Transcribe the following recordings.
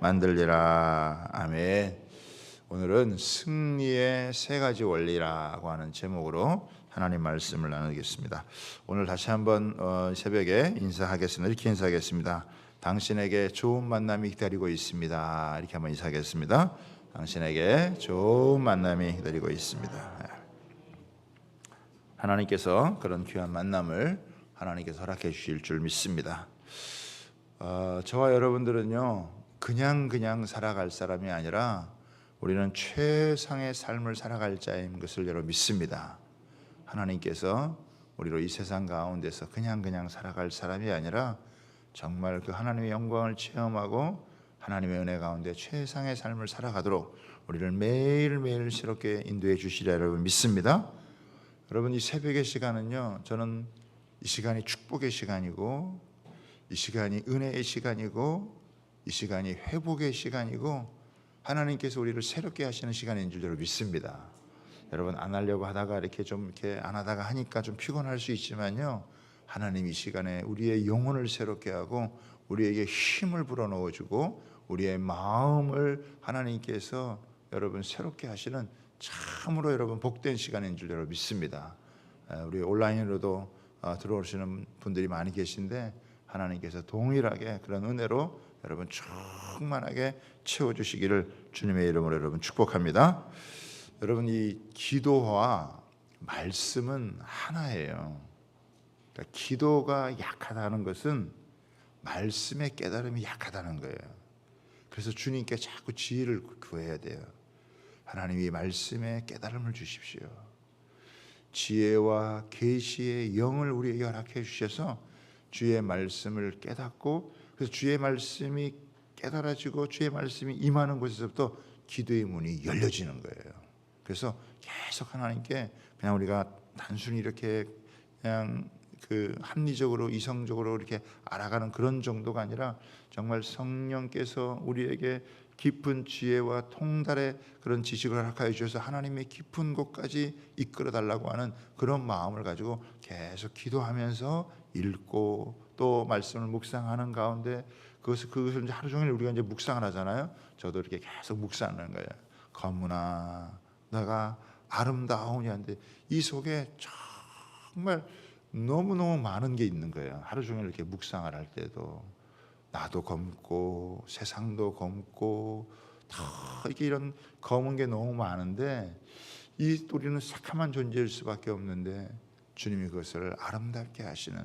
만들리라. 아멘. 오늘은 승리의 세 가지 원리라고 하는 제목으로 하나님 말씀을 나누겠습니다. 오늘 다시 한번 새벽에 인사하겠습니다. 이렇게 인사하겠습니다. 당신에게 좋은 만남이 기다리고 있습니다. 이렇게 한번 인사하겠습니다. 당신에게 좋은 만남이 기다리고 있습니다. 하나님께서 그런 귀한 만남을 하나님께서 허락해 주실 줄 믿습니다. 저와 여러분들은요, 그냥 살아갈 사람이 아니라 우리는 최상의 삶을 살아갈 자인 것을 여러분 믿습니다. 하나님께서 우리로 이 세상 가운데서 그냥 살아갈 사람이 아니라 정말 그 하나님의 영광을 체험하고 하나님의 은혜 가운데 최상의 삶을 살아가도록 우리를 매일매일 새롭게 인도해 주시리라 여러분 믿습니다. 여러분, 이 새벽의 시간은요, 저는 이 시간이 축복의 시간이고, 이 시간이 은혜의 시간이고, 이 시간이 회복의 시간이고, 하나님께서 우리를 새롭게 하시는 시간인 줄 믿습니다. 여러분, 안 하려고 하다가 이렇게 안 하다가 하니까 좀 피곤할 수 있지만요, 하나님 이 시간에 우리의 영혼을 새롭게 하고 우리에게 힘을 불어넣어주고 우리의 마음을 하나님께서 여러분 새롭게 하시는 참으로 여러분 복된 시간인 줄 여러분 믿습니다. 우리 온라인으로도 들어오시는 분들이 많이 계신데 하나님께서 동일하게 그런 은혜로 여러분 충만하게 채워주시기를 주님의 이름으로 여러분 축복합니다. 여러분, 이 기도와 말씀은 하나예요. 그러니까 기도가 약하다는 것은 말씀의 깨달음이 약하다는 거예요. 그래서 주님께 자꾸 지혜를 구해야 돼요. 하나님이 말씀에 깨달음을 주십시오. 지혜와 계시의 영을 우리에게 허락해 주셔서 주의 말씀을 깨닫고, 그래서 주의 말씀이 깨달아지고 주의 말씀이 임하는 곳에서부터 기도의 문이 열려지는 거예요. 그래서 계속 하나님께 그냥 우리가 단순히 이렇게 그냥 합리적으로 이성적으로 이렇게 알아가는 그런 정도가 아니라 정말 성령께서 우리에게 깊은 지혜와 통달의 그런 지식을 허락하여 주셔서 하나님의 깊은 곳까지 이끌어 달라고 하는 그런 마음을 가지고 계속 기도하면서 읽고 또 말씀을 묵상하는 가운데 그것을 이제 하루 종일 우리가 이제 묵상을 하잖아요. 저도 이렇게 계속 묵상하는 거예요. 거무나 내가 아름다우니 한데 이 속에 정말 너무너무 많은 게 있는 거예요. 하루 종일 이렇게 묵상을 할 때도 나도 검고 세상도 검고 다 이렇게 이런 검은 게 너무 많은데 이 우리는 새카만 존재일 수밖에 없는데 주님이 그것을 아름답게 하시는,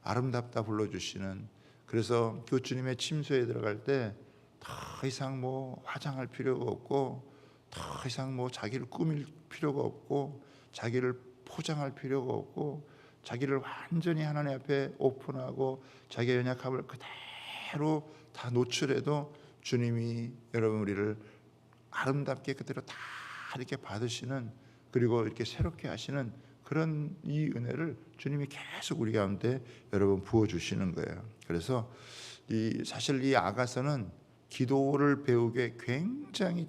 아름답다 불러주시는, 그래서 그 주님의 침소에 들어갈 때 더 이상 뭐 화장할 필요가 없고 더 이상 뭐 자기를 꾸밀 필요가 없고 자기를 포장할 필요가 없고 자기를 완전히 하나님 앞에 오픈하고 자기의 연약함을 그대로 다 노출해도 주님이 여러분 우리를 아름답게 그대로 다 이렇게 받으시는, 그리고 이렇게 새롭게 하시는 그런 이 은혜를 주님이 계속 우리 가운데 여러분 부어주시는 거예요. 그래서 사실 이 아가서는 기도를 배우기에 굉장히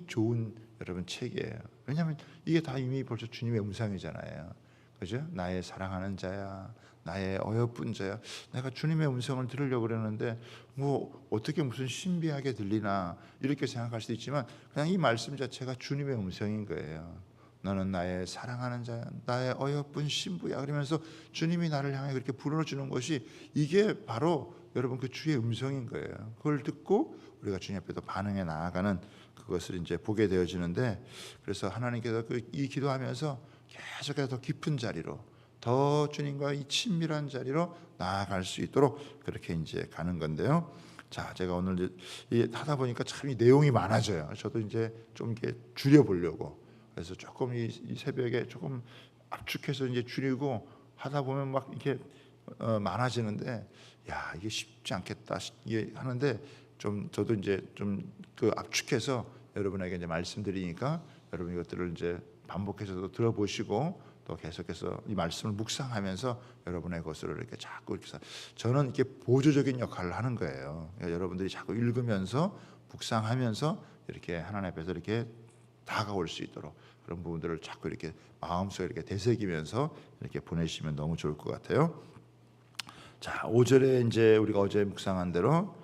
좋은 여러분 책이에요. 왜냐하면 이게 다 이미 벌써 주님의 음성이잖아요. 그죠? 나의 사랑하는 자야, 나의 어여쁜 자야. 내가 주님의 음성을 들으려고 그러는데 뭐 어떻게 무슨 신비하게 들리나 이렇게 생각할 수도 있지만 그냥 이 말씀 자체가 주님의 음성인 거예요. 너는 나의 사랑하는 자야, 나의 어여쁜 신부야. 그러면서 주님이 나를 향해 그렇게 불러주는 것이 이게 바로 여러분 그 주의 음성인 거예요. 그걸 듣고 우리가 주님 앞에도 반응해 나아가는 그것을 이제 보게 되어지는데, 그래서 하나님께서 이 기도하면서 계속해서 더 깊은 자리로, 더 주님과 이 친밀한 자리로 나아갈 수 있도록 그렇게 이제 가는 건데요. 자, 제가 오늘 하다 보니까 참 이 내용이 많아져요. 저도 이제 좀 이렇게 줄여보려고. 그래서 조금 이 새벽에 조금 압축해서 이제 줄이고 하다 보면 막 이렇게 많아지는데, 야, 이게 쉽지 않겠다 이게 하는데 좀 저도 이제 좀 그 압축해서 여러분에게 이제 말씀드리니까 여러분 이것들을 이제 반복해서도 들어보시고 또 계속해서 이 말씀을 묵상하면서 여러분의 것을 이렇게 자꾸 이렇게 저는 이렇게 보조적인 역할을 하는 거예요. 그러니까 여러분들이 자꾸 읽으면서 묵상하면서 이렇게 하나님 앞에서 이렇게 다가올 수 있도록 그런 부분들을 자꾸 이렇게 마음속에 이렇게 되새기면서 이렇게 보내시면 너무 좋을 것 같아요. 자, 5절에 이제 우리가 어제 묵상한 대로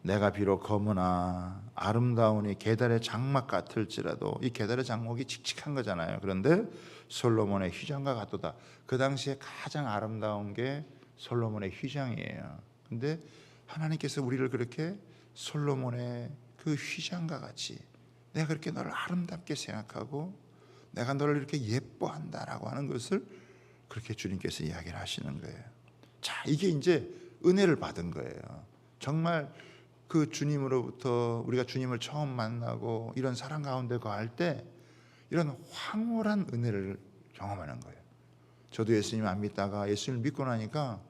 내가 비록 검으나 아름다운 이 계달의 장막 같을지라도, 이 계달의 장막이 칙칙한 거잖아요. 그런데 솔로몬의 휘장과 같도다. 그 당시에 가장 아름다운 게 솔로몬의 휘장이에요. 근데 하나님께서 우리를 그렇게 솔로몬의 그 휘장과 같이, 내가 그렇게 너를 아름답게 생각하고 내가 너를 이렇게 예뻐한다라고 하는 것을 그렇게 주님께서 이야기를 하시는 거예요. 자, 이게 이제 은혜를 받은 거예요. 정말 그 주님으로부터 우리가 주님을 처음 만나고 이런 사랑 가운데 거할 때 이런 황홀한 은혜를 경험하는 거예요. 저도 예수님 안 믿다가 예수님을 믿고 나니까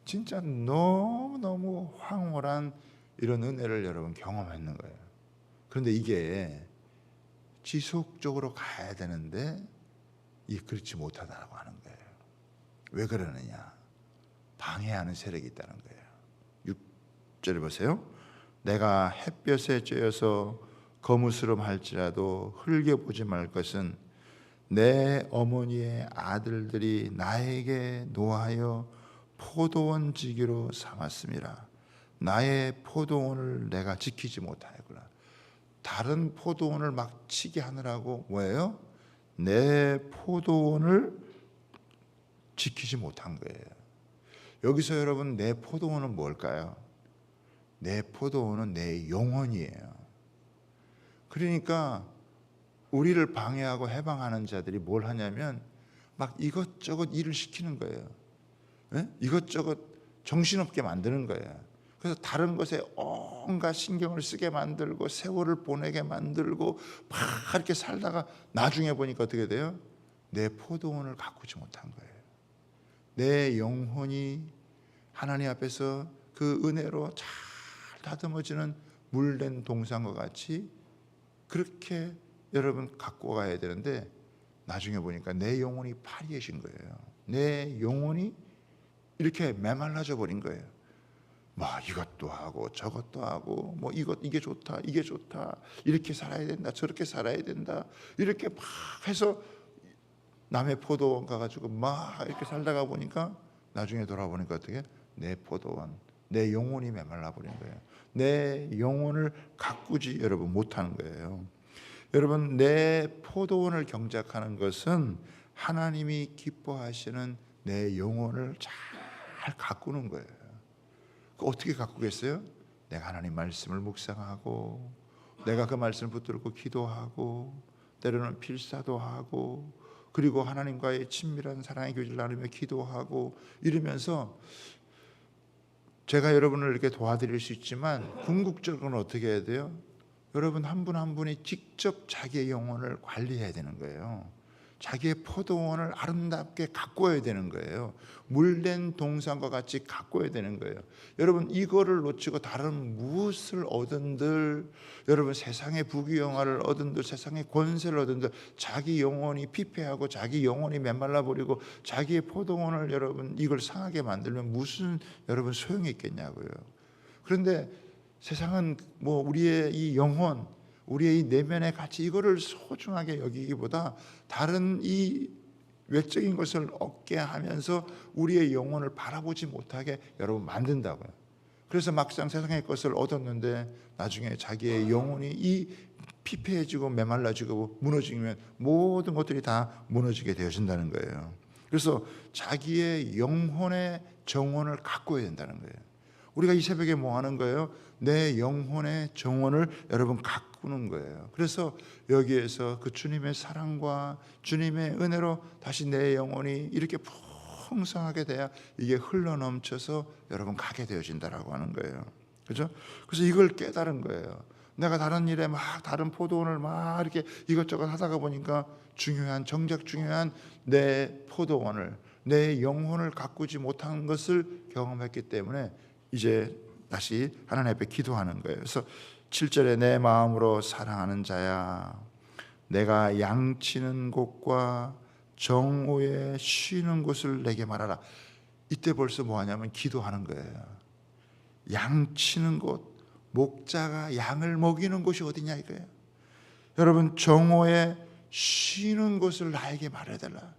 진짜 너무너무 황홀한 이런 은혜를 여러분 경험했는 거예요. 그런데 이게 지속적으로 가야 되는데 이게 그렇지 못하다고 하는 거예요. 왜 그러느냐? 방해하는 세력이 있다는 거예요. 6절을 보세요. 내가 햇볕에 쬐어서 거무스름할지라도 흘겨보지 말 것은 내 어머니의 아들들이 나에게 노하여 포도원 지기로 삼았음이라. 나의 포도원을 내가 지키지 못하였구나. 다른 포도원을 막 치게 하느라고 뭐예요? 내 포도원을 지키지 못한 거예요. 여기서 여러분, 내 포도원은 뭘까요? 내 포도원은 내 영혼이에요. 그러니까 우리를 방해하고 해방하는 자들이 뭘 하냐면 막 이것저것 일을 시키는 거예요. 네? 이것저것 정신없게 만드는 거예요. 그래서 다른 것에 온갖 신경을 쓰게 만들고 세월을 보내게 만들고 막 이렇게 살다가 나중에 보니까 어떻게 돼요? 내 포도원을 가꾸지 못한 거예요. 내 영혼이 하나님 앞에서 그 은혜로 잘 다듬어지는 물된 동산과 같이 그렇게 여러분 갖고 가야 되는데 나중에 보니까 내 영혼이 파리해진 거예요. 내 영혼이 이렇게 메말라져 버린 거예요. 막 이것도 하고 저것도 하고 뭐 이게 좋다 이게 좋다 이렇게 살아야 된다 저렇게 살아야 된다 이렇게 막 해서 남의 포도원 가가지고 막 이렇게 살다가 보니까 나중에 돌아보니까 어떻게 내 포도원 내 영혼이 메말라 버린 거예요. 내 영혼을 가꾸지 여러분 못하는 거예요. 여러분, 내 포도원을 경작하는 것은 하나님이 기뻐하시는 내 영혼을 잘 가꾸는 거예요. 어떻게 가꾸겠어요? 내가 하나님 말씀을 묵상하고 내가 그 말씀을 붙들고 기도하고 때로는 필사도 하고 그리고 하나님과의 친밀한 사랑의 교제를 나누며 기도하고 이러면서 제가 여러분을 이렇게 도와드릴 수 있지만 궁극적으로는 어떻게 해야 돼요? 여러분 한 분 한 분이 직접 자기의 영혼을 관리해야 되는 거예요. 자기의 포도원을 아름답게 가꿔야 되는 거예요. 물된 동산과 같이 가꿔야 되는 거예요. 여러분 이거를 놓치고 다른 무엇을 얻은들 여러분 세상의 부귀영화를 얻은들 세상의 권세를 얻은들 자기 영혼이 피폐하고 자기 영혼이 메말라 버리고 자기의 포도원을 여러분 이걸 상하게 만들면 무슨 여러분 소용이 있겠냐고요. 그런데 세상은 뭐 우리의 이 영혼 우리의 이 내면의 가치 이거를 소중하게 여기기보다 다른 이 외적인 것을 얻게 하면서 우리의 영혼을 바라보지 못하게 여러분 만든다고요. 그래서 막상 세상의 것을 얻었는데 나중에 자기의 영혼이 이 피폐해지고 메말라지고 무너지면 모든 것들이 다 무너지게 되어진다는 거예요. 그래서 자기의 영혼의 정원을 가꿔야 된다는 거예요. 우리가 이 새벽에 뭐 하는 거예요? 내 영혼의 정원을 여러분 가꾸는 거예요. 그래서 여기에서 그 주님의 사랑과 주님의 은혜로 다시 내 영혼이 이렇게 풍성하게 돼야 이게 흘러넘쳐서 여러분 가게 되어진다라고 하는 거예요. 그죠? 그래서 이걸 깨달은 거예요. 내가 다른 일에 막 다른 포도원을 막 이렇게 이것저것 하다가 보니까 정작 중요한 내 포도원을 내 영혼을 가꾸지 못한 것을 경험했기 때문에 이제 다시 하나님 앞에 기도하는 거예요. 그래서 7절에 내 마음으로 사랑하는 자야 내가 양치는 곳과 정오에 쉬는 곳을 내게 말하라. 이때 벌써 뭐 하냐면 기도하는 거예요. 양치는 곳 목자가 양을 먹이는 곳이 어디냐 이거예요. 여러분 정오에 쉬는 곳을 나에게 말해달라.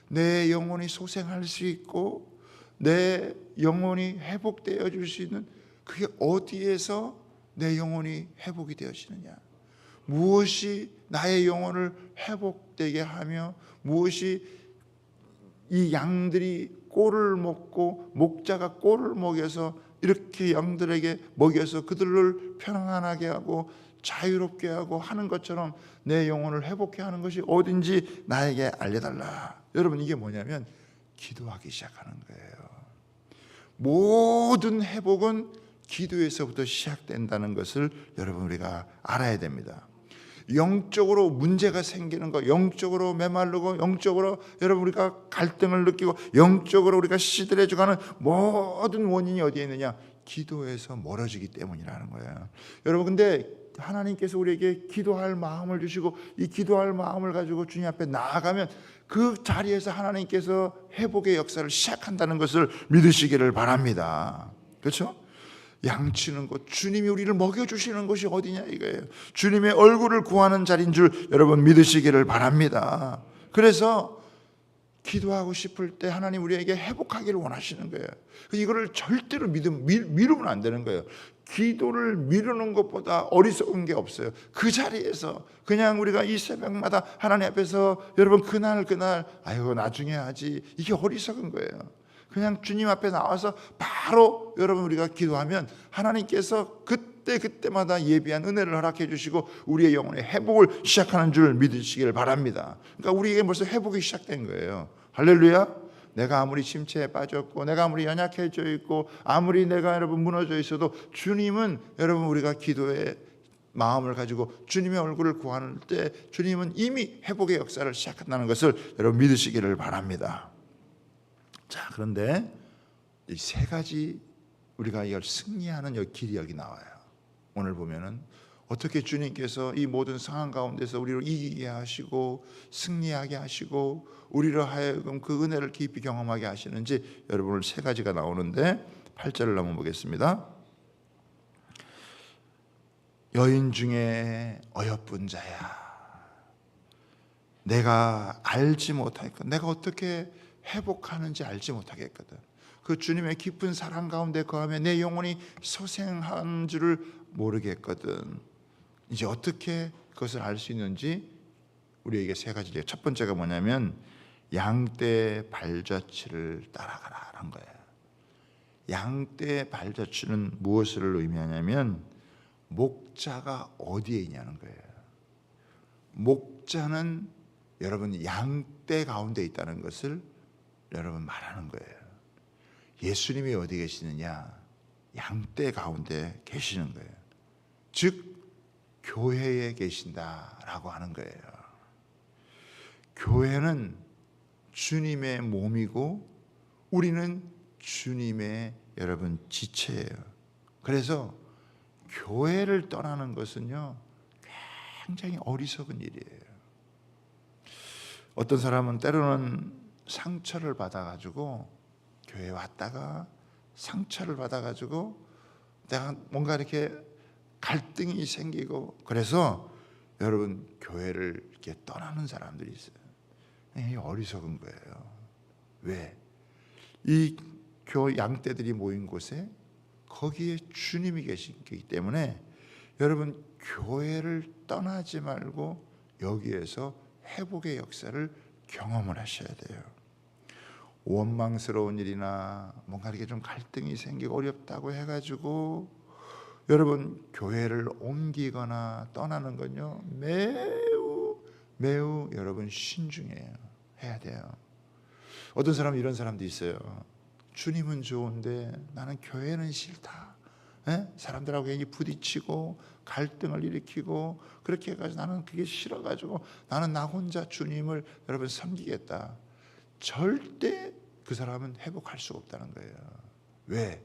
내 영혼이 소생할 수 있고 내 영혼이 회복되어 줄 수 있는 그게 어디에서 내 영혼이 회복이 되어지느냐? 무엇이 나의 영혼을 회복되게 하며 무엇이 이 양들이 꼴을 먹고 목자가 꼴을 먹여서 이렇게 양들에게 먹여서 그들을 평안하게 하고 자유롭게 하고 하는 것처럼 내 영혼을 회복해 하는 것이 어딘지 나에게 알려달라. 여러분, 이게 뭐냐면 기도하기 시작하는 거예요. 모든 회복은 기도에서부터 시작된다는 것을 여러분 우리가 알아야 됩니다. 영적으로 문제가 생기는 거, 영적으로 메마르고 영적으로 여러분 우리가 갈등을 느끼고 영적으로 우리가 시들해져가는 모든 원인이 어디에 있느냐? 기도에서 멀어지기 때문이라는 거예요. 여러분, 근데 하나님께서 우리에게 기도할 마음을 주시고 이 기도할 마음을 가지고 주님 앞에 나아가면 그 자리에서 하나님께서 회복의 역사를 시작한다는 것을 믿으시기를 바랍니다. 그렇죠? 양치는 것, 주님이 우리를 먹여주시는 것이 어디냐 이거예요. 주님의 얼굴을 구하는 자리인 줄 여러분 믿으시기를 바랍니다. 그래서 기도하고 싶을 때 하나님 우리에게 회복하기를 원하시는 거예요. 이거를 절대로 미루면 안 되는 거예요. 기도를 미루는 것보다 어리석은 게 없어요. 그 자리에서 그냥 우리가 이 새벽마다 하나님 앞에서 여러분 그날 아이고 나중에 하지, 이게 어리석은 거예요. 그냥 주님 앞에 나와서 바로 여러분 우리가 기도하면 하나님께서 그때마다 예비한 은혜를 허락해 주시고 우리의 영혼의 회복을 시작하는 줄 믿으시기를 바랍니다. 그러니까 우리에게 벌써 회복이 시작된 거예요. 할렐루야. 내가 아무리 침체에 빠졌고 내가 아무리 연약해져 있고 아무리 내가 여러분 무너져 있어도 주님은 여러분 우리가 기도의 마음을 가지고 주님의 얼굴을 구하는 때 주님은 이미 회복의 역사를 시작한다는 것을 여러분 믿으시기를 바랍니다. 자, 그런데 이 세 가지 우리가 이걸 승리하는 길이 여기 나와요. 오늘 보면은 어떻게 주님께서 이 모든 상황 가운데서 우리를 이기게 하시고 승리하게 하시고 우리로 하여금 그 은혜를 깊이 경험하게 하시는지 여러분 오늘 세 가지가 나오는데 8절을 한번 보겠습니다. 여인 중에 어여쁜 자야, 내가 알지 못하겠거든. 내가 어떻게 회복하는지 알지 못하겠거든. 그 주님의 깊은 사랑 가운데 거하며 내 영혼이 소생한 줄을 모르겠거든. 이제 어떻게 그것을 알 수 있는지 우리에게 세 가지. 첫 번째가 뭐냐면 양떼 발자취를 따라가라는 거예요. 양떼 발자취는 무엇을 의미하냐면 목자가 어디에 있냐는 거예요. 목자는 여러분 양떼 가운데 있다는 것을 여러분 말하는 거예요. 예수님이 어디 계시느냐? 양떼 가운데 계시는 거예요. 즉 교회에 계신다라고 하는 거예요. 교회는 주님의 몸이고 우리는 주님의 여러분 지체예요. 그래서 교회를 떠나는 것은요 굉장히 어리석은 일이에요. 어떤 사람은 때로는 상처를 받아가지고 교회에 왔다가 상처를 받아가지고 내가 뭔가 이렇게 갈등이 생기고 그래서 여러분 교회를 이렇게 떠나는 사람들이 있어요. 이게 어리석은 거예요. 왜? 이 양떼들이 모인 곳에 거기에 주님이 계시기 때문에 여러분 교회를 떠나지 말고 여기에서 회복의 역사를 경험을 하셔야 돼요. 원망스러운 일이나 뭔가 이렇게 좀 갈등이 생기고 어렵다고 해가지고 여러분 교회를 옮기거나 떠나는 건요 매우 여러분 신중해요. 해야 돼요. 어떤 사람은 이런 사람도 있어요. 주님은 좋은데 나는 교회는 싫다. 사람들하고 괜히 부딪히고 갈등을 일으키고 그렇게 해가지고 나는 그게 싫어가지고 나는 나 혼자 주님을 여러분 섬기겠다. 절대 그 사람은 회복할 수가 없다는 거예요. 왜?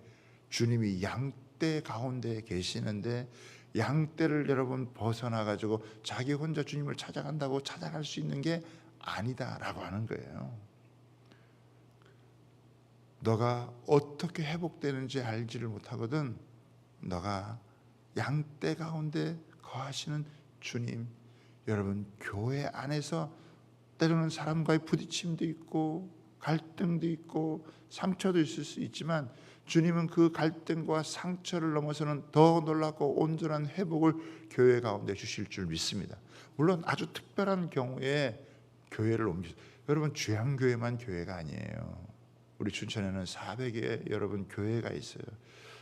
주님이 양떼 가운데 계시는데 양떼를 여러분 벗어나가지고 자기 혼자 주님을 찾아간다고 찾아갈 수 있는 게 아니다라고 하는 거예요. 너가 어떻게 회복되는지 알지를 못하거든. 너가 양떼 가운데 거하시는 주님, 여러분 교회 안에서 때로는 사람과의 부딪힘도 있고 갈등도 있고 상처도 있을 수 있지만 주님은 그 갈등과 상처를 넘어서는 더 놀랍고 온전한 회복을 교회 가운데 주실 줄 믿습니다. 물론 아주 특별한 경우에 교회를 여러분 주양교회만 교회가 아니에요. 우리 춘천에는 400개 여러분 교회가 있어요.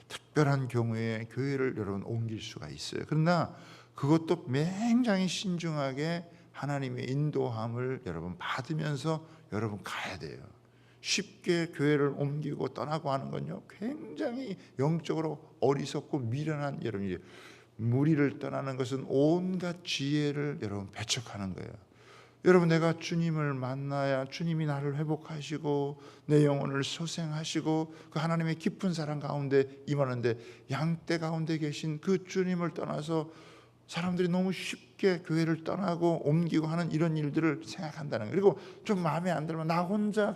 특별한 경우에 교회를 여러분 옮길 수가 있어요. 그러나 그것도 굉장히 신중하게 하나님의 인도함을 여러분 받으면서 여러분 가야 돼요. 쉽게 교회를 옮기고 떠나고 하는 건요, 굉장히 영적으로 어리석고 미련한 여러분이, 무리를 떠나는 것은 온갖 지혜를 여러분 배척하는 거예요. 여러분, 내가 주님을 만나야 주님이 나를 회복하시고 내 영혼을 소생하시고 그 하나님의 깊은 사랑 가운데 임하는데, 양떼 가운데 계신 그 주님을 떠나서 사람들이 너무 쉽게 교회를 떠나고 옮기고 하는 이런 일들을 생각한다는 거예요. 그리고 좀 마음에 안 들면 나 혼자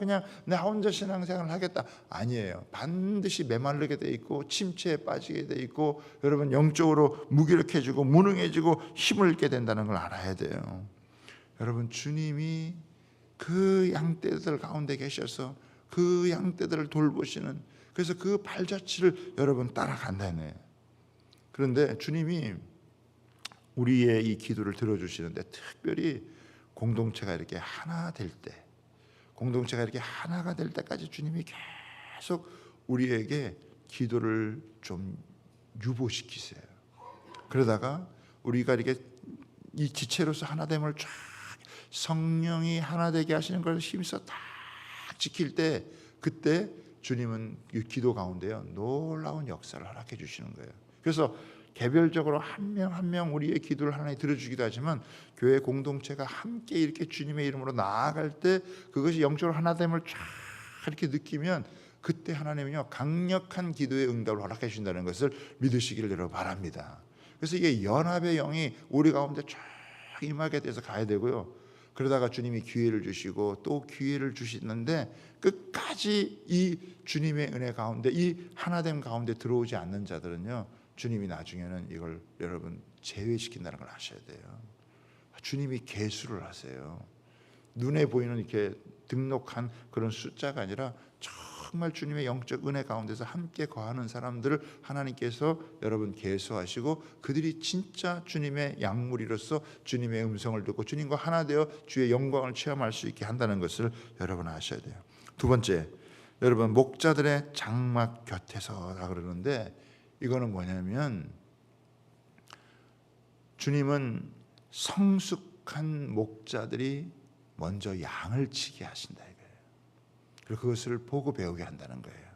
신앙생활을 하겠다. 아니에요. 반드시 메마르게 돼 있고 침체에 빠지게 돼 있고 여러분 영적으로 무기력해지고 무능해지고 힘을 잃게 된다는 걸 알아야 돼요. 여러분, 주님이 그 양떼들 가운데 계셔서 그 양떼들을 돌보시는, 그래서 그 발자취를 여러분 따라간다는 거예요. 그런데 주님이 우리의 이 기도를 들어주시는데, 특별히 공동체가 이렇게 하나 될 때, 공동체가 이렇게 하나가 될 때까지 주님이 계속 우리에게 기도를 좀 유보시키세요. 그러다가 우리가 이렇게 이 지체로서 하나됨을 쫙 성령이 하나 되게 하시는 걸 힘써 딱 지킬 때, 그때 주님은 이 기도 가운데요 놀라운 역사를 허락해 주시는 거예요. 그래서 개별적으로 한 명 한 명 우리의 기도를 하나님 들어주기도 하지만, 교회 공동체가 함께 이렇게 주님의 이름으로 나아갈 때 그것이 영적으로 하나됨을 쫙 이렇게 느끼면, 그때 하나님은요 강력한 기도의 응답을 허락해 주신다는 것을 믿으시기를 여러분 바랍니다. 그래서 이게 연합의 영이 우리 가운데 쫙 임하게 돼서 가야 되고요. 그러다가 주님이 기회를 주시고 또 기회를 주시는데, 끝까지 이 주님의 은혜 가운데, 이 하나됨 가운데 들어오지 않는 자들은요, 주님이 나중에는 이걸 여러분 제외시킨다는 걸 아셔야 돼요. 주님이 계수를 하세요. 눈에 보이는 이렇게 등록한 그런 숫자가 아니라 정말 주님의 영적 은혜 가운데서 함께 거하는 사람들을 하나님께서 여러분 계수하시고, 그들이 진짜 주님의 양무리로서 주님의 음성을 듣고 주님과 하나 되어 주의 영광을 체험할 수 있게 한다는 것을 여러분 아셔야 돼요. 두 번째, 여러분 목자들의 장막 곁에서라 그러는데, 이거는 뭐냐면 주님은 성숙한 목자들이 먼저 양을 치게 하신다 이거예요. 그리고 그것을 보고 배우게 한다는 거예요.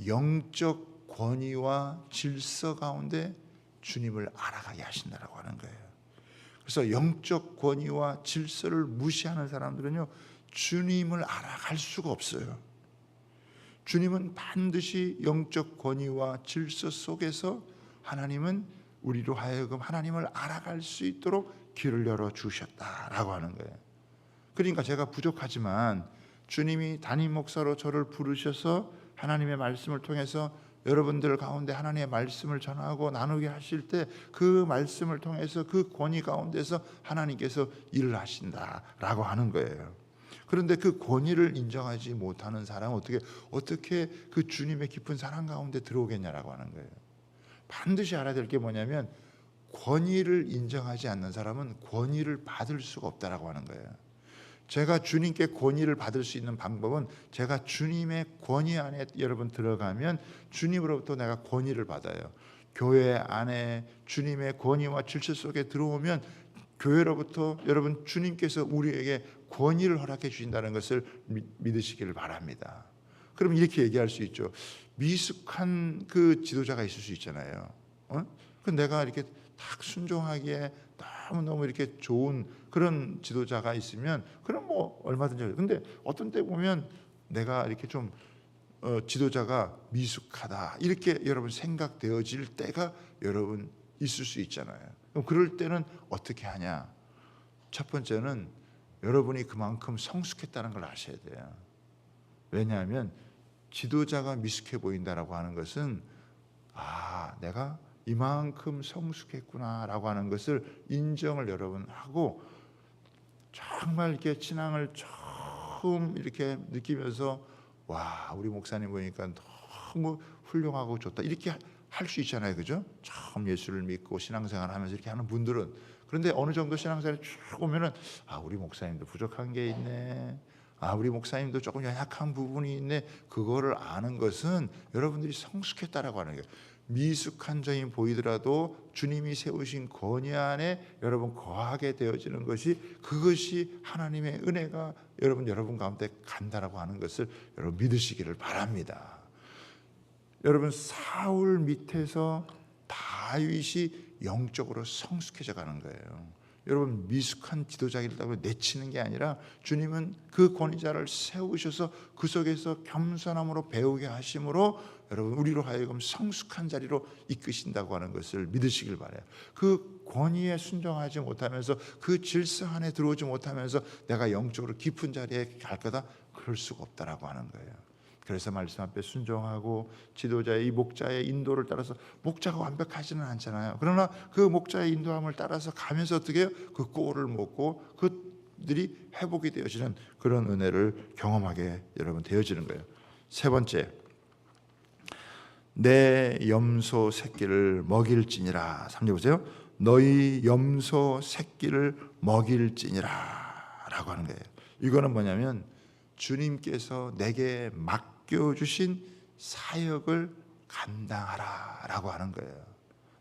영적 권위와 질서 가운데 주님을 알아가게 하신다라고 하는 거예요. 그래서 영적 권위와 질서를 무시하는 사람들은요, 주님을 알아갈 수가 없어요. 주님은 반드시 영적 권위와 질서 속에서 하나님은 우리로 하여금 하나님을 알아갈 수 있도록 길을 열어주셨다라고 하는 거예요. 그러니까 제가 부족하지만 주님이 담임 목사로 저를 부르셔서 하나님의 말씀을 통해서 여러분들 가운데 하나님의 말씀을 전하고 나누게 하실 때, 그 말씀을 통해서 그 권위 가운데서 하나님께서 일을 하신다라고 하는 거예요. 그런데 그 권위를 인정하지 못하는 사람은 어떻게 그 주님의 깊은 사랑 가운데 들어오겠냐라고 하는 거예요. 반드시 알아야 될 게 뭐냐면, 권위를 인정하지 않는 사람은 권위를 받을 수가 없다라고 하는 거예요. 제가 주님께 권위를 받을 수 있는 방법은, 제가 주님의 권위 안에 여러분 들어가면 주님으로부터 내가 권위를 받아요. 교회 안에 주님의 권위와 질서 속에 들어오면 교회로부터 여러분 주님께서 우리에게 권위를 허락해 주신다는 것을 믿으시기를 바랍니다. 그럼 이렇게 얘기할 수 있죠. 미숙한 그 지도자가 있을 수 있잖아요. 그 내가 이렇게 딱 순종하기에 너무 이렇게 좋은 그런 지도자가 있으면, 그럼 뭐 얼마든지. 근데 어떤 때 보면 내가 이렇게 좀 지도자가 미숙하다 이렇게 여러분 생각되어질 때가 여러분 있을 수 있잖아요. 그럼 그럴 때는 어떻게 하냐? 첫 번째는 여러분이 그만큼 성숙했다는 걸 아셔야 돼요. 왜냐하면 지도자가 미숙해 보인다라고 하는 것은, 내가 이만큼 성숙했구나라고 하는 것을 인정을 여러분 하고, 정말 이렇게 신앙을 처음 이렇게 느끼면서 와, 우리 목사님 보니까 너무 훌륭하고 좋다 이렇게 할 수 있잖아요, 그죠? 처음 예수를 믿고 신앙생활하면서 이렇게 하는 분들은. 그런데 어느 정도 신앙생활이 쭉 오면은 아, 우리 목사님도 부족한 게 있네. 아, 우리 목사님도 조금 연약한 부분이 있네. 그거를 아는 것은 여러분들이 성숙했다라고 하는 거예요. 미숙한 점이 보이더라도 주님이 세우신 권위 안에 여러분 거하게 되어지는 것이, 그것이 하나님의 은혜가 여러분 가운데 간다라고 하는 것을 여러분 믿으시기를 바랍니다. 여러분, 사울 밑에서 다윗이 영적으로 성숙해져 가는 거예요. 여러분, 미숙한 지도자이라고 내치는 게 아니라 주님은 그 권위자를 세우셔서 그 속에서 겸손함으로 배우게 하심으로 여러분 우리로 하여금 성숙한 자리로 이끄신다고 하는 것을 믿으시길 바라요. 그 권위에 순종하지 못하면서 그 질서 안에 들어오지 못하면서 내가 영적으로 깊은 자리에 갈 거다, 그럴 수가 없다라고 하는 거예요. 그래서 말씀 앞에 순종하고 지도자의 이 목자의 인도를 따라서, 목자가 완벽하지는 않잖아요. 그러나 그 목자의 인도함을 따라서 가면서 어떻게 해요? 그 꼴을 먹고 그들이 회복이 되어지는 그런 은혜를 경험하게 여러분 되어지는 거예요. 세 번째, 내 염소 새끼를 먹일지니라. 3절 보세요. 너희 염소 새끼를 먹일지니라 라고 하는 거예요. 이거는 뭐냐면 주님께서 내게 맡겨주신 사역을 감당하라 라고 하는 거예요.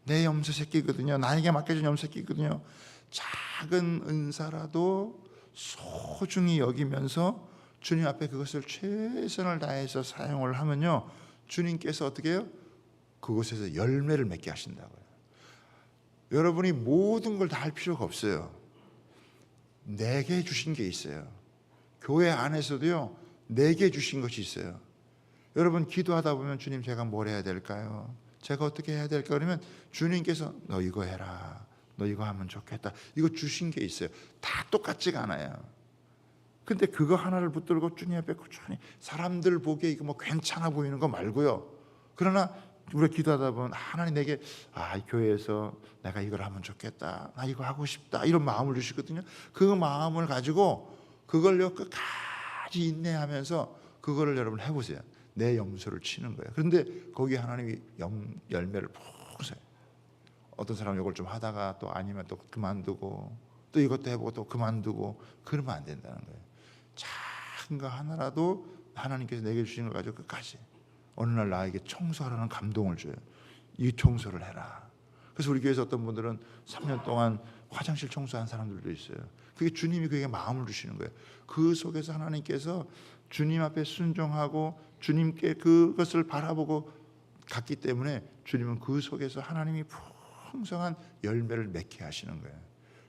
내 염소 새끼거든요. 나에게 맡겨준 염소 새끼거든요. 작은 은사라도 소중히 여기면서 주님 앞에 그것을 최선을 다해서 사용을 하면요, 주님께서 어떻게 해요? 그곳에서 열매를 맺게 하신다고요. 여러분이 모든 걸 다 할 필요가 없어요. 내게 주신 게 있어요. 교회 안에서도요, 내게 주신 것이 있어요. 여러분, 기도하다 보면 주님, 제가 뭘 해야 될까요? 제가 어떻게 해야 될까? 그러면 주님께서 너 이거 해라, 너 이거 하면 좋겠다, 이거 주신 게 있어요. 다 똑같지가 않아요. 근데 그거 하나를 붙들고 주님 앞에 꾸준히, 사람들 보기에 이거 뭐 괜찮아 보이는 거 말고요. 그러나 우리가 기도하다 보면 하나님 내게 이 교회에서 내가 이걸 하면 좋겠다, 나 이거 하고 싶다, 이런 마음을 주시거든요. 그 마음을 가지고 그걸요 끝까지 인내하면서 그거를 여러분 해보세요. 내 염소를 치는 거예요. 그런데 거기 하나님이 열매를 풍성해. 어떤 사람은 이걸 좀 하다가 또 아니면 또 그만두고 또 이것도 해보고 또 그만두고, 그러면 안 된다는 거예요. 작은 거 하나라도 하나님께서 내게 주신 걸 가지고 끝까지, 어느 날 나에게 청소하라는 감동을 줘요. 이 청소를 해라. 그래서 우리 교회에서 어떤 분들은 3년 동안 화장실 청소한 사람들도 있어요. 그게 주님이 그에게 마음을 주시는 거예요. 그 속에서 하나님께서 주님 앞에 순종하고 주님께 그것을 바라보고 갔기 때문에 주님은 그 속에서 하나님이 풍성한 열매를 맺게 하시는 거예요.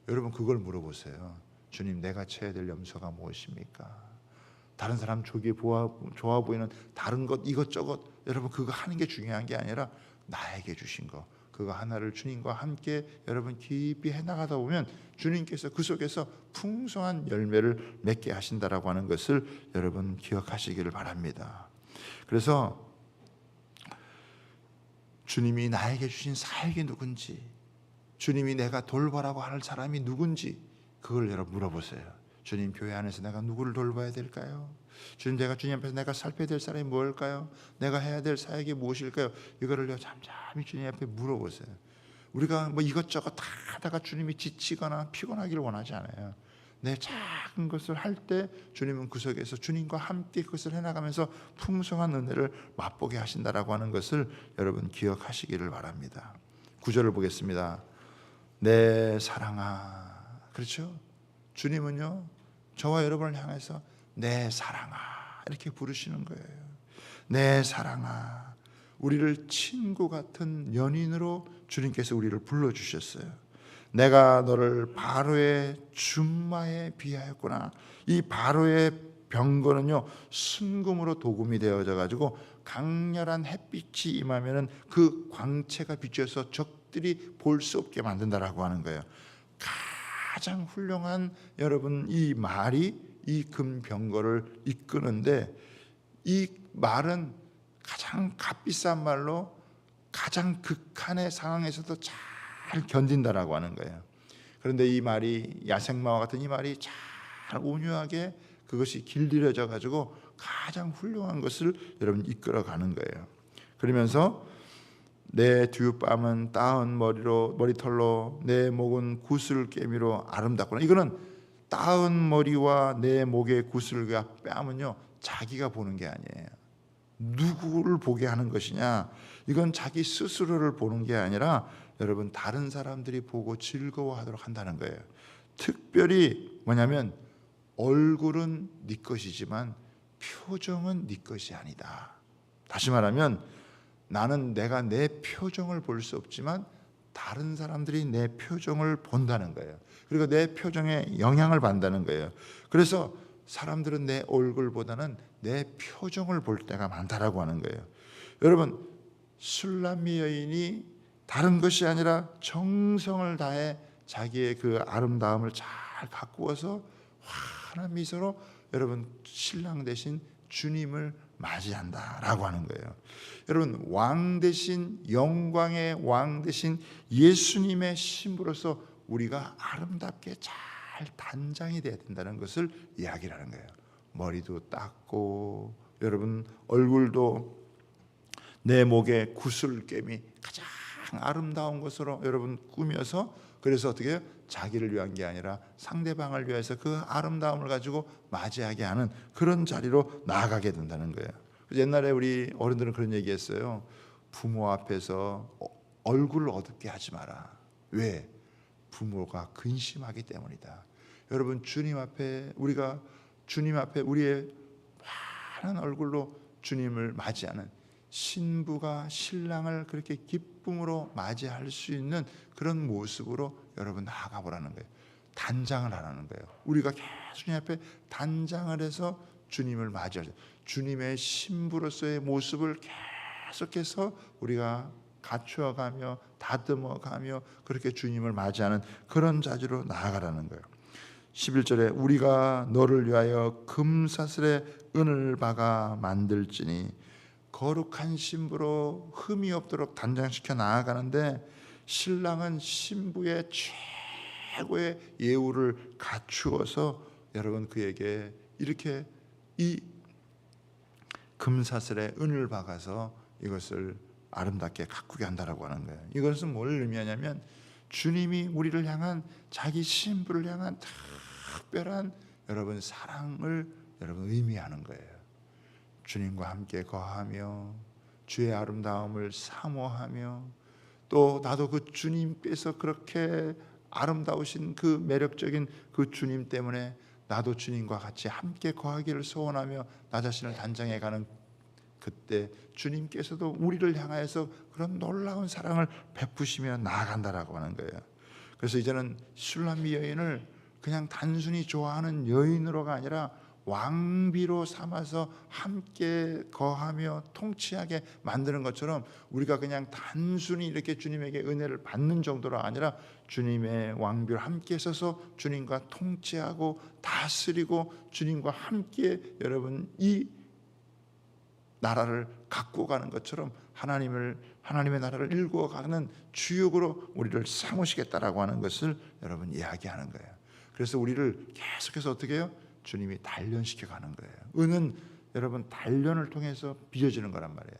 여러분, 그걸 물어보세요. 주님, 내가 쳐야 될 염소가 무엇입니까? 다른 사람 좋아 보이는 다른 것 이것저것, 여러분 그거 하는 게 중요한 게 아니라 나에게 주신 거, 그거 하나를 주님과 함께 여러분 깊이 해나가다 보면 주님께서 그 속에서 풍성한 열매를 맺게 하신다라고 하는 것을 여러분 기억하시기를 바랍니다. 그래서 주님이 나에게 주신 사역이 누군지, 주님이 내가 돌보라고 하는 사람이 누군지, 그걸 여러분 물어보세요. 주님, 교회 안에서 내가 누구를 돌봐야 될까요? 주님, 내가 주님 앞에서 내가 살펴야 될 사람이 뭘까요? 내가 해야 될 사역이 무엇일까요? 이거를요 잠잠히 주님 앞에 물어보세요. 우리가 뭐 이것저것 다 하다가 주님이 지치거나 피곤하기를 원하지 않아요. 내 작은 것을 할 때 주님은 그 속에서 주님과 함께 그것을 해나가면서 풍성한 은혜를 맛보게 하신다라고 하는 것을 여러분 기억하시기를 바랍니다. 9절을 보겠습니다. 내 사랑아. 그렇죠? 주님은요 저와 여러분을 향해서 내 사랑아 이렇게 부르시는 거예요. 내 사랑아. 우리를 친구 같은 연인으로 주님께서 우리를 불러주셨어요. 내가 너를 바로의 준마에 비하였구나. 이 바로의 병거는요 순금으로 도금이 되어져 가지고 강렬한 햇빛이 임하면은 그 광채가 비춰서 적들이 볼 수 없게 만든다라고 하는 거예요. 가장 훌륭한 여러분 이 말이 이 금병거를 이끄는데, 이 말은 가장 값비싼 말로 가장 극한의 상황에서도 잘 견딘다라고 하는 거예요. 그런데 이 말이, 야생마와 같은 이 말이 잘 온유하게 그것이 길들여져 가지고 가장 훌륭한 것을 여러분 이끌어가는 거예요. 그러면서 내 뒷밤은 따은 머리털로 내 목은 구슬깨미로 아름답구나. 이거는 따은 머리와 내 목의 구슬과 뺨은요, 자기가 보는 게 아니에요. 누구를 보게 하는 것이냐? 이건 자기 스스로를 보는 게 아니라 여러분 다른 사람들이 보고 즐거워하도록 한다는 거예요. 특별히 뭐냐면 얼굴은 네 것이지만 표정은 네 것이 아니다. 다시 말하면 나는 내가 내 표정을 볼 수 없지만 다른 사람들이 내 표정을 본다는 거예요. 그리고 내 표정에 영향을 받는다는 거예요. 그래서 사람들은 내 얼굴보다는 내 표정을 볼 때가 많다라고 하는 거예요. 여러분, 술람미 여인이 다른 것이 아니라 정성을 다해 자기의 그 아름다움을 잘 가꾸어서 환한 미소로 여러분 신랑 대신 주님을 맞이한다라고 하는 거예요. 여러분, 왕 대신 영광의 왕 대신 예수님의 신부로서 우리가 아름답게 잘 단장이 돼야 된다는 것을 이야기를 하는 거예요. 머리도 닦고 여러분 얼굴도 내 목에 구슬깨미 가장 아름다운 것으로 여러분 꾸며서, 그래서 어떻게 해요? 자기를 위한 게 아니라 상대방을 위해서 그 아름다움을 가지고 맞이하게 하는 그런 자리로 나아가게 된다는 거예요. 옛날에 우리 어른들은 그런 얘기했어요. 부모 앞에서 얼굴을 어둡게 하지 마라. 왜? 부모가 근심하기 때문이다. 여러분, 주님 앞에 우리가 주님 앞에 우리의 환한 얼굴로 주님을 맞이하는 신부가 신랑을 그렇게 기쁨으로 맞이할 수 있는 그런 모습으로 여러분 나아가 보라는 거예요. 단장을 하라는 거예요. 우리가 계속 주님 앞에 단장을 해서 주님을 맞이하죠. 주님의 신부로서의 모습을 계속해서 우리가 갖추어가며 다듬어가며 그렇게 주님을 맞이하는 그런 자리로 나아가라는 거예요. 11절에 우리가 너를 위하여 금사슬에 은을 박아 만들지니, 거룩한 신부로 흠이 없도록 단장시켜 나아가는데 신랑은 신부의 최고의 예우를 갖추어서 여러분 그에게 이렇게 이 금사슬에 은을 박아서 이것을 아름답게 가꾸게 한다라고 하는 거예요. 이것은 뭘 의미하냐면 주님이 우리를 향한 자기 신부를 향한 특별한 여러분 사랑을 여러분 의미하는 거예요. 주님과 함께 거하며 주의 아름다움을 사모하며 또 나도 그 주님께서 그렇게 아름다우신 그 매력적인 그 주님 때문에 나도 주님과 같이 함께 거하기를 소원하며 나 자신을 단장해가는 그때 주님께서도 우리를 향하여서 그런 놀라운 사랑을 베푸시며 나아간다라고 하는 거예요. 그래서 이제는 슐람미 여인을 그냥 단순히 좋아하는 여인으로가 아니라 왕비로 삼아서 함께 거하며 통치하게 만드는 것처럼 우리가 그냥 단순히 이렇게 주님에게 은혜를 받는 정도가 아니라 주님의 왕비로 함께 서서 주님과 통치하고 다스리고 주님과 함께 여러분 이 나라를 갖고 가는 것처럼 하나님의 나라를 일구어가는 주역으로 우리를 삼으시겠다라고 하는 것을 여러분 이야기하는 거예요. 그래서 우리를 계속해서 어떻게 해요? 주님이 단련시켜 가는 거예요. 은은 여러분 단련을 통해서 빚어지는 거란 말이에요.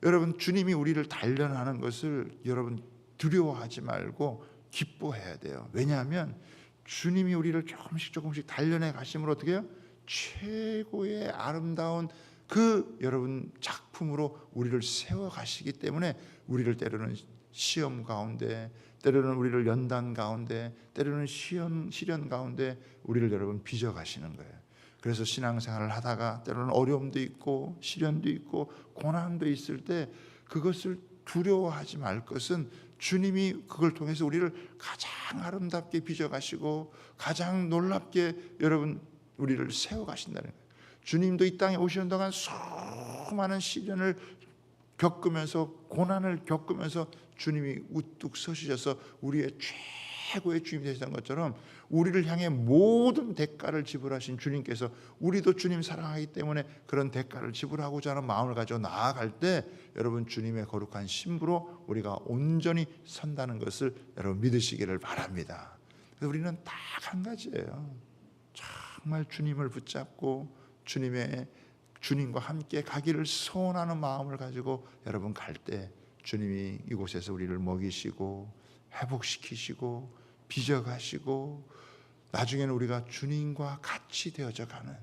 여러분 주님이 우리를 단련하는 것을 여러분 두려워하지 말고 기뻐해야 돼요. 왜냐하면 주님이 우리를 조금씩 단련해 가심으로 어떻게 해요? 최고의 아름다운 그 여러분 작품으로 우리를 세워 가시기 때문에 우리를 때로는 시험 가운데, 때로는 우리를 연단 가운데, 때로는 시련 가운데 우리를 여러분 빚어 가시는 거예요. 그래서 신앙생활을 하다가 때로는 어려움도 있고 시련도 있고 고난도 있을 때 그것을 두려워하지 말 것은 주님이 그걸 통해서 우리를 가장 아름답게 빚어 가시고 가장 놀랍게 여러분 우리를 세워 가신다는 거예요. 주님도 이 땅에 오시는 동안 수많은 시련을 겪으면서 고난을 겪으면서 주님이 우뚝 서시셔서 우리의 최고의 주님이 되시는 것처럼 우리를 향해 모든 대가를 지불하신 주님께서 우리도 주님 사랑하기 때문에 그런 대가를 지불하고자 하는 마음을 가지고 나아갈 때 여러분 주님의 거룩한 신부로 우리가 온전히 선다는 것을 여러분 믿으시기를 바랍니다. 그래서 우리는 딱 한 가지예요. 정말 주님을 붙잡고 주님과 함께 가기를 소원하는 마음을 가지고 여러분 갈 때 주님이 이곳에서 우리를 먹이시고 회복시키시고 빚어가시고 나중에는 우리가 주님과 같이 되어져 가는,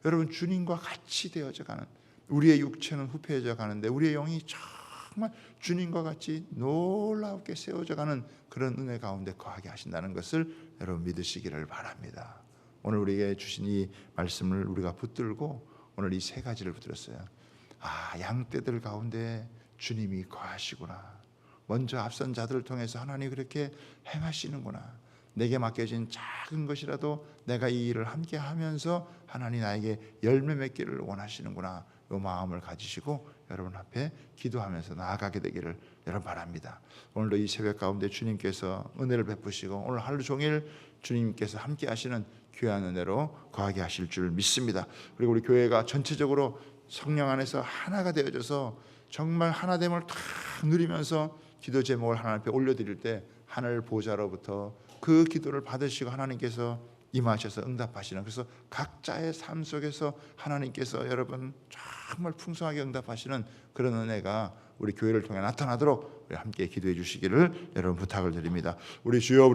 여러분 주님과 같이 되어져 가는, 우리의 육체는 후패해져 가는데 우리의 영이 정말 주님과 같이 놀랍게 세워져 가는 그런 은혜 가운데 거하게 하신다는 것을 여러분 믿으시기를 바랍니다. 오늘 우리에게 주신 이 말씀을 우리가 붙들고 오늘 이 세 가지를 붙들었어요. 양떼들 가운데 주님이 거하시구나. 먼저 앞선 자들을 통해서 하나님이 그렇게 행하시는구나. 내게 맡겨진 작은 것이라도 내가 이 일을 함께 하면서 하나님 나에게 열매 맺기를 원하시는구나. 이 마음을 가지시고 여러분 앞에 기도하면서 나아가게 되기를 여러분 바랍니다. 오늘도 이 새벽 가운데 주님께서 은혜를 베푸시고 오늘 하루 종일 주님께서 함께 하시는 귀한 은혜로 거하게 하실 줄 믿습니다. 그리고 우리 교회가 전체적으로 성령 안에서 하나가 되어져서 정말 하나됨을 탁 누리면서 기도 제목을 하나님 앞에 올려드릴 때 하늘 보좌로부터 그 기도를 받으시고 하나님께서 임하셔서 응답하시는, 그래서 각자의 삶 속에서 하나님께서 여러분 정말 풍성하게 응답하시는 그런 은혜가 우리 교회를 통해 나타나도록 함께 기도해 주시기를 여러분 부탁을 드립니다. 우리 주여